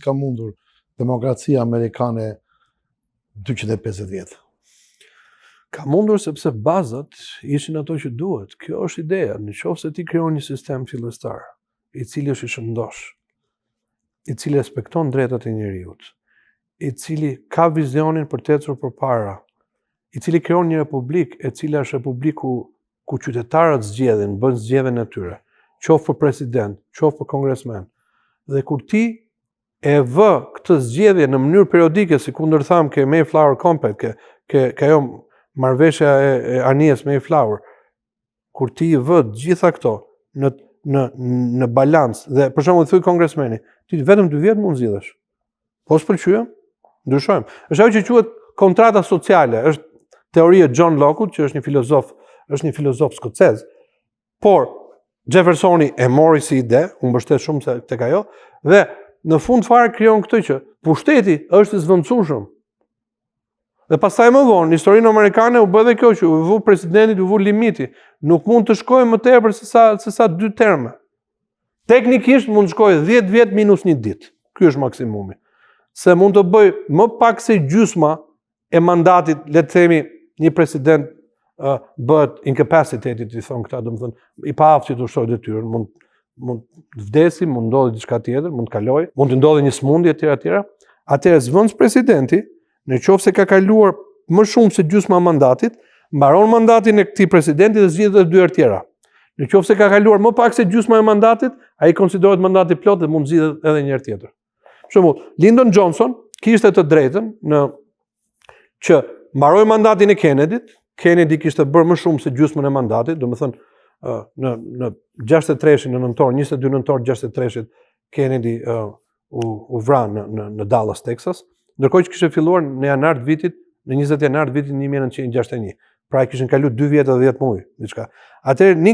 si ka mundur demokracia amerikane 250 vjetë? Ka mundur sepse bazat ishin ato që duhet. Kjo është ideja. Në qoftë se ti krijon një sistem fillestar, i cili është i shëndosh, i cili respekton drejtat e njerëzit, i cili ka vizionin për të ecur përpara, i cili krijon një republikë e cila është republiku ku qytetarët zgjedhin, bën zgjedhjen e tyre, qoftë për president, qoftë për kongresmen. Dhe kur ti e vë këtë zgjedhje në mënyrë periodike, si kundërtham ke Mayflower Compact, ke ajo marrëveshja e anijes Mayflower, kur ti i vë gjitha këto në balancë dhe për shembull thuj kongresmeni, ti vetëm 2 vjet mund zgjidhesh. Po s'pëlqyem, ndryshojmë. Është ajo që quhet kontrata sociale, është teoria e John Locke, që është një filozof skocez, por Jeffersoni e mori si ide, unë mbështet shumë tek ajo, dhe në fund fare krijon këtë që pushteti është i zvendësueshëm. Dhe pastaj më vonë, historinë amerikane u bë dhe kjo që u vu presidentit, u vu limiti. Nuk mund të shkojë më tepër se sa 2 terme. Teknikisht mund të shkojë 10 vjet minus 1 ditë. Ky është maksimumi. Se mund të bëj më pak se gjysma e mandatit, le të themi, një president bëhet incapacitated, i thon këta, domethënë, i paaftësit të ushtoj detyrën, mund të vdesi, mund ndodhi diçka tjetër, mund të kalojë, mund të ndodhi një sëmundje etj. Atëherë zvendës presidenti, në qoftë se ka kaluar më shumë se gjysma mandatit, mbaron mandatin e këtij presidenti dhe zgjidhet 2 herë tjera. Në qoftë se ka kaluar më pak se gjysma e mandatit, ai konsiderohet mandati plot dhe mund zgjidhet edhe një herë tjetër. Për shembull, Lyndon Johnson kishte të drejtën që mbaroi mandatin e Kennedit. Kennedy kishte bërë më shumë se gjysmën e mandatit, domethënë në 63-shin, në nëntor, 22 nëntor 63-shit, Kennedy u vra në Dallas, Texas. Ndërkohë që kishte filluar në janar të vitit, në 20 janar të vitit 1961. Pra kishin kaluar 2 vjet dhe 10 muaj, diçka. Atëherë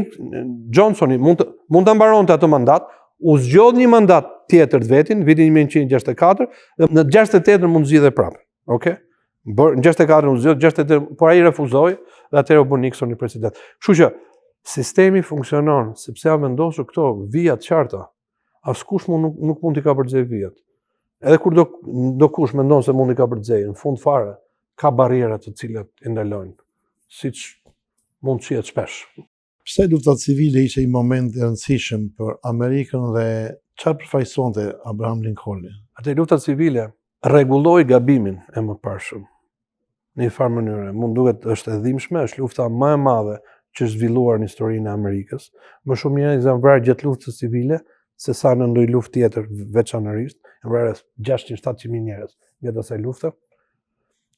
Johnsoni mund ta mbaronte atë mandat, u zgjodh një mandat tjetër të vetin, vitin 1964, dhe në 68 mund zgjidhej prapë. Okej? Në 64 u zgjodh, 68, por ai refuzoi dhe atëherë u bë Nixon i president. Kështu që sistemi funksionon sepse janë vendosur këto vija të qarta. Askush nuk mund t'i ka përgjigj vijat. Edhe kur do kush mendon se mundi ka përgjej, në fund fare ka barriera të cilat i ndalojnë, siç mund të shihet shpesh. Pse lufta civile ishte një moment i rëndësishëm për Amerikën dhe çfarë përfaqësonte Abraham Lincolni? Atë lufta civile rregulloi gabimin e mëparshëm. Në një farë mënyrë, mund duket është e dhimbshme, është lufta më e madhe që është zhvilluar në historinë e Amerikës. Më shumë njerëz janë vrarë gjatë luftës civile se sa në ndonjë luftë tjetër veçanërisht. Janë vrarë 600-700.000 njerëz gjatë asaj lufte.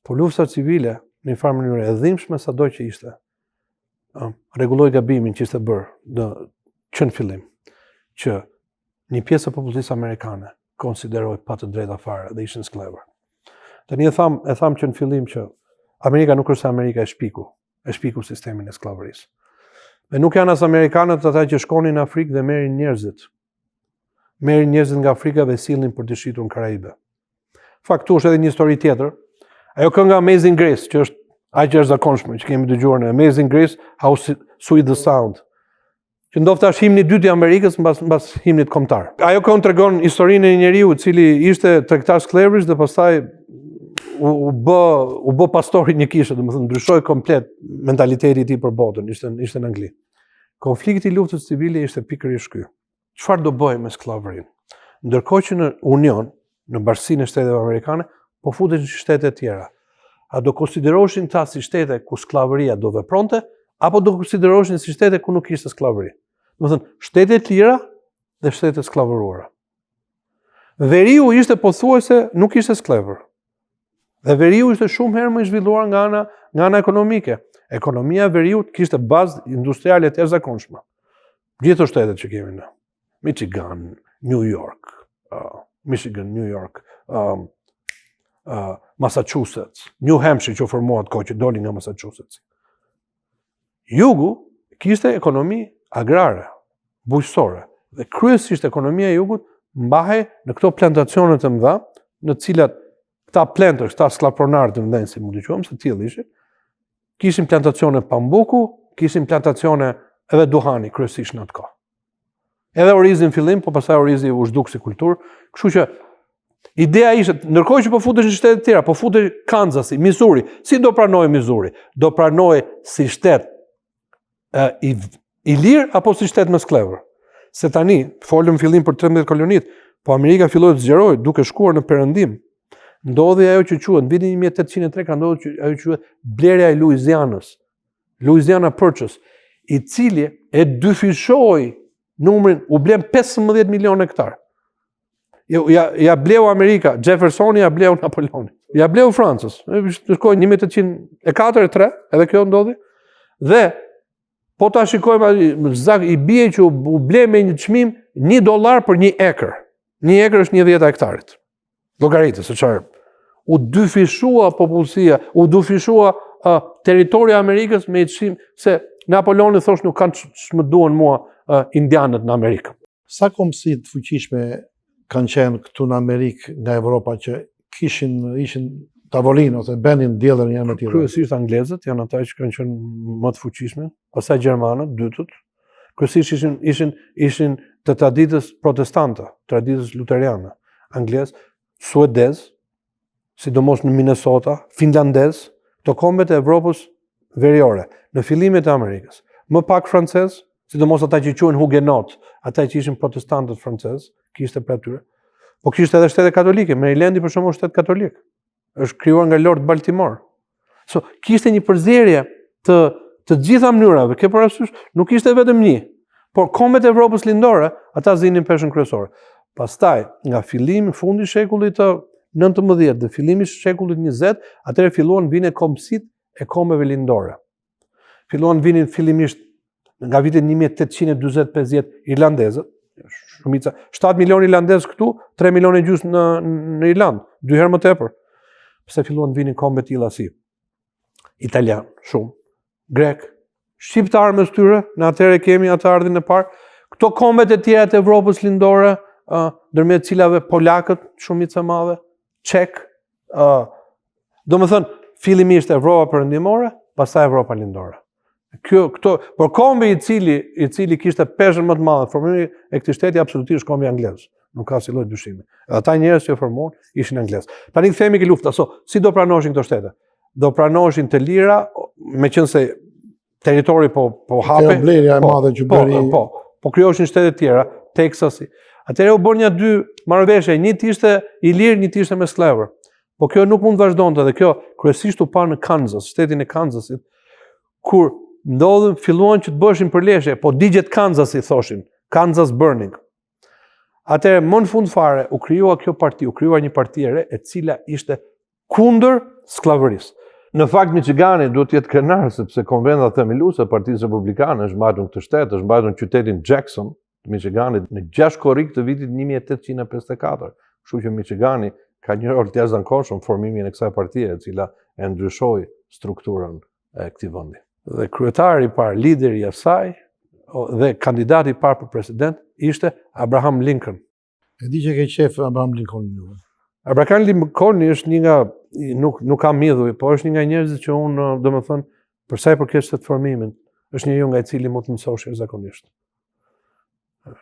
Po lufta civile, në një farë mënyrë e dhimbshme sado që ishte, rregulloi gabimin që ishte bërë që në fillim, që një pjesë e popullisë amerikane konsideroi pa të drejta fare dhe ishin sklever. Tani e tham që në fillim që Amerika nuk është Amerika e shpiku sistemin e sklavërisë. Dhe nuk janë as amerikanët ata që shkonin në Afrikë dhe merrin njerëzit. Merrin njerëzit nga Afrika dhe sillnin për të shitur në Karaibe. Faktu është edhe një histori tjetër. Ajo kënga Amazing Grace, që është aq e zakonshme, që kemi dëgjuar në Amazing Grace, How Sweet the Sound, që ndofta është himni i dytë i Amerikës mbas himnit kombëtar. Ajo këngë tregon historinë e një njeriu i cili ishte tregtar skleverisht dhe pastaj u bë pastori një kishe, domethënë ndryshoi komplet mentaliteti i tij për botën, ishte në Angli. Konflikti i luftës civile ishte pikërisht ky. Çfarë do bëjmë me sklavërinë? Ndërkohë që në Union, në Bashkinë e Shteteve Amerikane, po futeshin shtete tjera. A do konsideroheshin ta si shtete ku sklavëria do vepronte, apo do konsideroheshin si shtete ku nuk ishte sklavëri? Domethënë, shtete të lira dhe shtete sklavëruara. Veriu ishte pothuajse nuk ishte sklever. Dhe veriu ishte shumë herë më i zhvilluar nga ana ekonomike. Ekonomia e veriut kishte bazë industriale të jashtëzakonshme. Gjithë shtetet që kemi ne. Michigan, New York, Michigan, New York, Massachusetts, New Hampshire që formohet kohë që doli nga Massachusetts. Jugu kishte ekonomi agrare, bujqësore, dhe kryesisht ekonomia e jugut mbahej në këto plantacione të mëdha, në cilat këta planters, këta sklavpronarë të mëdhenj, si mund të quajmë, se tillë ishin, kishin plantacione pambuku, kishin plantacione edhe duhani kryesisht në atë kohë. Edhe orizi në fillim, po pastaj orizi u zhduk si kulturë, kështu që Ideja ishte, ndërkohë që po futesh në shtete tjera, po futesh Kansasi, Missouri, si do pranoj Missouri? Do pranoj si shtet i lirë apo si shtet me sklever? Se tani, folëm fillim për 13 kolonit, po Amerika filloi të zgjerojë duke shkuar në perëndim. Ndodhi ajo që quhet, në vitin 1803 ka ndodhur ajo që quhet blerja e Louisianës, Louisiana Purchase, i cili e dyfishoi numrin, u blen 15 milion hektar. Ja bleu Amerika, Jeffersoni ja bleu Napoleoni, ja bleu Francës, shkoi 1804-3, edhe kjo ndodhi, dhe po ta shikojmë, i bie që u ble me një çmim $1 për 1 ekër. 1 ekër është 10 hektarit. Llogaritë se çfarë. U dyfishua popullsia, u dyfishua territoria e Amerikës me çmim se Napoleoni thosh nuk kanë më duan mua indianët në Amerikë. Sa kombësi të fuqishme kanë qenë këtu në Amerikë nga Evropa që ishin tavolinë ose benin diellën janë më të tillë? Kryesisht anglezët janë ata që kanë qenë më të fuqishme, pastaj gjermanët, dytut. Kryesisht ishin të traditës protestante, traditës luteriane, anglez, suedez, sidomos në Minnesota, finlandez, të kombet e Evropës veriore, në fillimet e Amerikës. Më pak francez, sidomos ata që quhen hugenot, ata që ishin protestantët francez, kishte për atyre. Po kishte edhe shtete katolike, Marylandi për shembull shtet katolik. Është krijuar nga Lord Baltimore. So, kishte një përzierje të gjitha mënyrave, ke parasysh, nuk ishte vetëm një, por kombet e Evropës lindore, ata zinin peshën kryesore. Pastaj, nga fillimi, fundi shekullit të 19 dhe fillimi shekullit 20, atëherë filluan vinin kombësit e kombeve lindore. Filluan vinin fillimisht nga vitin 1840-50 irlandezët, shumica, 7 milion irlandezë këtu, 3 milion e gjysmë në Irlandë, 2 herë më tepër. Pse filluan vinin kombe tilla si italian, shumë, grek, shqiptar mes tyre, në atëherë kemi atë ardhin e parë, këto kombet e tjera të Evropës lindore, ndërmjet cilave polakët, shumica madhe, çek, domethënë fillimisht Evropa perëndimore, pastaj Evropa lindore. Por kombi i cili kishte peshën më të madhe, formimi e këtij shteti absolutisht kombi anglez. Nuk ka si lloj dyshimi. Edhe ata njerëz që formuan ishin anglez. Tani kthehemi ke lufta, si do pranoheshin këto shtete? Do pranoheshin të lira, meqense territori po hape. Blerja e madhe që bëri. Po krijoheshin shtete tjera, Texasi. Atëherë u bën një dy marrëveshje, një ishte i lirë, një ishte me sklever. Po kjo nuk mund të vazhdonte dhe kjo kryesisht u pa në Kansas, shtetin e Kansasit, kur ndodhen, filluan që të bëshin përleshje, po digjet Kansasi thoshin, Kansas Burning. Atëherë më në fund fare u krijua kjo parti, u krijua një parti e re e cila ishte kundër skllavërisë. Në fakt Michigani duhet të jetë krenar sepse konventa themeluese e Partisë Republikane është mbajtur në këtë shtet, është mbajtur në qytetin Jackson të Michiganit në 6 korrik të vitit 1854. Kështu që Michigani ka një rol të jashtëzakonshëm në formimin e kësaj partie, e cila e ndryshoi strukturën e këtij vendi. Dhe kryetari i parë, lideri i asaj dhe kandidati i parë për president ishte Abraham Lincoln. E di që ke qef Abraham Lincoln. Abraham Lincoln është një nga, nuk kam midhuj, po është një nga njerëzit që unë, domethënë, për sa i përket shtetë formimin, është një nga i cili mund të mësosh zakonisht.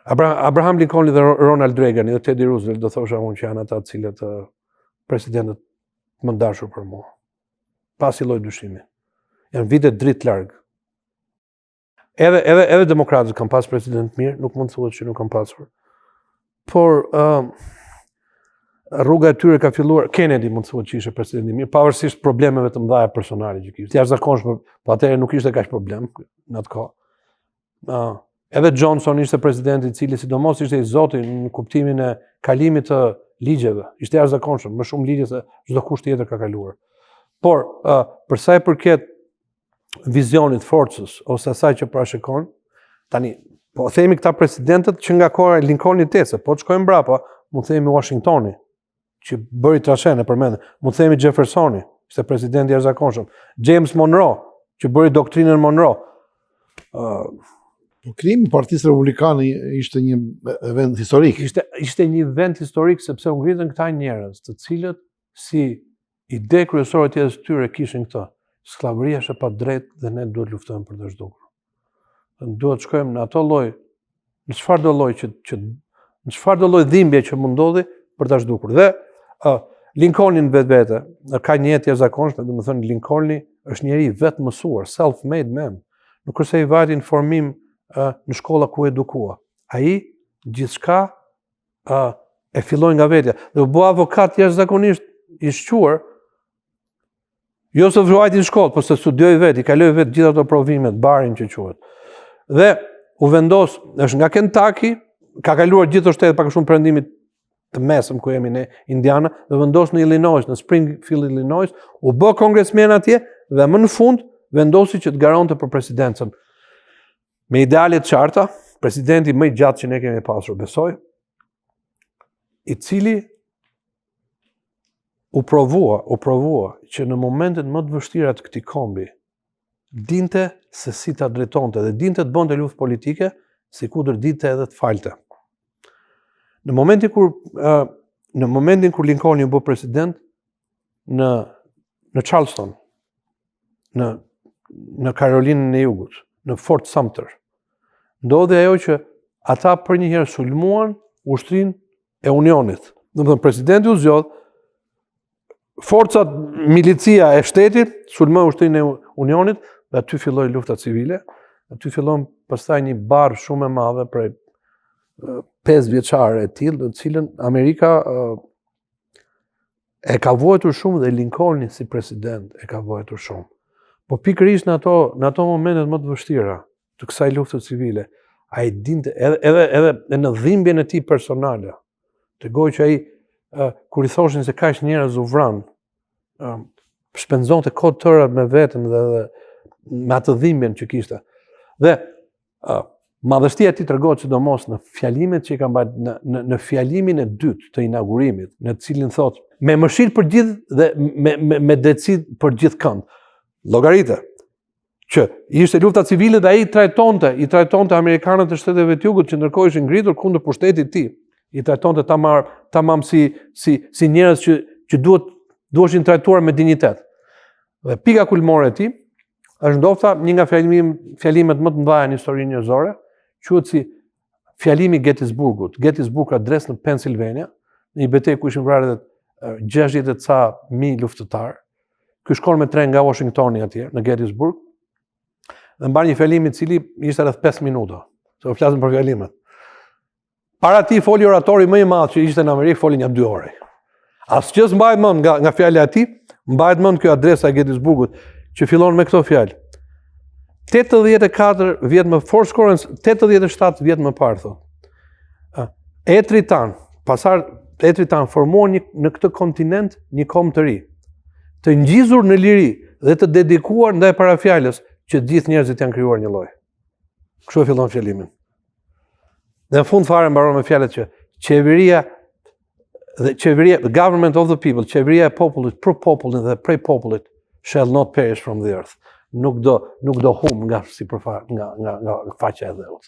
Abraham Lincoln dhe Ronald Reagan dhe Teddy Roosevelt do thosha unë që janë ata të cilët presidentët më dashur për mua. Pasi lloj dyshimi. Janë vite dritë larg. Edhe demokratët kanë pas president mirë, nuk mund të thuhet që nuk kanë pasur. Por rruga e tyre ka filluar, Kennedy mund të thuhet që ishte president i mirë, pavarësisht problemeve të mëdha personale që kishte. Jashtëzakonshme, po atëherë nuk ishte kaq problem në atë kohë. Edhe Johnson ishte presidenti i cili sidomos ishte i zoti në kuptimin e kalimit të ligjeve. Ishte jashtëzakonshëm, më shumë ligje se çdo kusht tjetër ka kaluar. Por për sa i përket vizionit, forcës ose asaj që parashikon, tani po themi këta presidentët që nga koha e Lincolnit tece, po të shkojmë mbrapa, mund themi Washingtoni, që bëri trashen e përmendë, mund themi Jeffersoni, ishte presidenti i jashtëzakonshëm, James Monroe, që bëri doktrinën Monroe. Krijimi i Partisë Republikane ishte një event historik. Ishte një event historik sepse u ngritën këta njerëz, të cilët si ide kryesore të jetës tyre kishin këtë. Skllavëria është e padrejtë dhe ne duhet luftojmë për të zhdukur. Duhet shkojmë në ato lloj, në çfarëdo lloj dhimbje që mund ndodhi për ta zhdukur. Dhe Lincolni vetvete ka një jetë jashtëzakonshme, domethënë Lincolni është njeri vetë mësuar, self-made man. Nuk është se i vajti informim në shkolla ku edukua. Ai gjithçka e filloi nga vetja. Dhe u bë avokat jashtëzakonisht i shquar, jo se vruajti në shkollë, por se studioi vetë, i kaloi vetë gjithë ato provimet, barin që quhet. Dhe u vendos, është nga Kentucky, ka kaluar gjithë të shtetet pak a shumë perëndimit të mesëm ku jemi ne, Indiana, dhe vendos në Illinois, në Springfield, Illinois, u bë kongresmen atje dhe më në fund vendosi që të garonte për presidencën. Me ideale të qarta, presidenti më i gjatë që ne kemi pasur, besoj, i cili u provua që në momentet më të vështira të këtij kombi dinte se si ta drejtonte dhe dinte të bënte luftë politike, sikundër dinte edhe të falte. Në momentin kur Lincolni u bë president në Charleston, në Karolinën e Jugut, në Fort Sumter, ndodhi ajo që ata për një herë sulmuan ushtrinë e Unionit. Domethënë presidenti u zgjodh, forcat milicia e shtetit sulmoi ushtrinë e Unionit dhe aty filloi lufta civile. Aty fillon pastaj një barë shumë e madhe prej 5 vjeçare e tillë, në cilën Amerika e ka vuajtur shumë dhe Lincolni si president e ka vuajtur shumë. Po pikërisht në ato momentet më të vështira të kësaj lufte civile, ai dinte edhe në dhimbjen e tij personale. Tregoi që ai kur i thoshin se kaq njerëz u vran, shpenzonte kohë tëra me veten dhe me atë dhimbjen që kishte. Dhe madhështia e tij tregohet sidomos në fjalimet që i ka mbajtur në fjalimin e dytë të inaugurimit, në të cilin thotë me mëshirë për gjithë dhe me drejtësi për gjithëkënd. Llogaritë që ishte lufta civile dhe ai i trajtonte amerikanët e shteteve të jugut që ndërkohë ishin ngritur kundër pushtetit të tij. I trajtonte tamam si njerëz që duheshin trajtuar me dinjitet. Dhe pika kulmore e tij është ndoshta një nga fjalimet më të mëdha në historinë njerëzore, quhet si fjalimi i Gettysburgut. Gettysburg ka adresë në Pennsylvania, në një betejë ku ishin vrarë 60 e ca mijë luftëtar. Ky shkon me tren nga Washingtoni atje në Gettysburg dhe mban një fjalim i cili ishte rreth 5 minuta. Se u flasim për fjalimet. Para ti foli oratori më i madh që ishte në Amerikë, foli një 2 orë. Asgjë s'mbahet mend nga fjala e tij, mbahet mend kjo adresa e Gettysburgut që fillon me këto fjalë. 84 vjet më forskorën 87 vjet më parë thotë. Etrit tan formuan në këtë kontinent një kombë të ri, të ngjizur në liri dhe të dedikuar ndaj parafjalës që gjithë njerëzit janë krijuar një lloj. Kështu e fillon fjalimin. Dhe në fund fare mbaron me fjalët që qeveria, the government of the people, qeveria e popullit për popullin dhe prej popullit shall not perish from the earth. Nuk do hum nga faqja e dheut.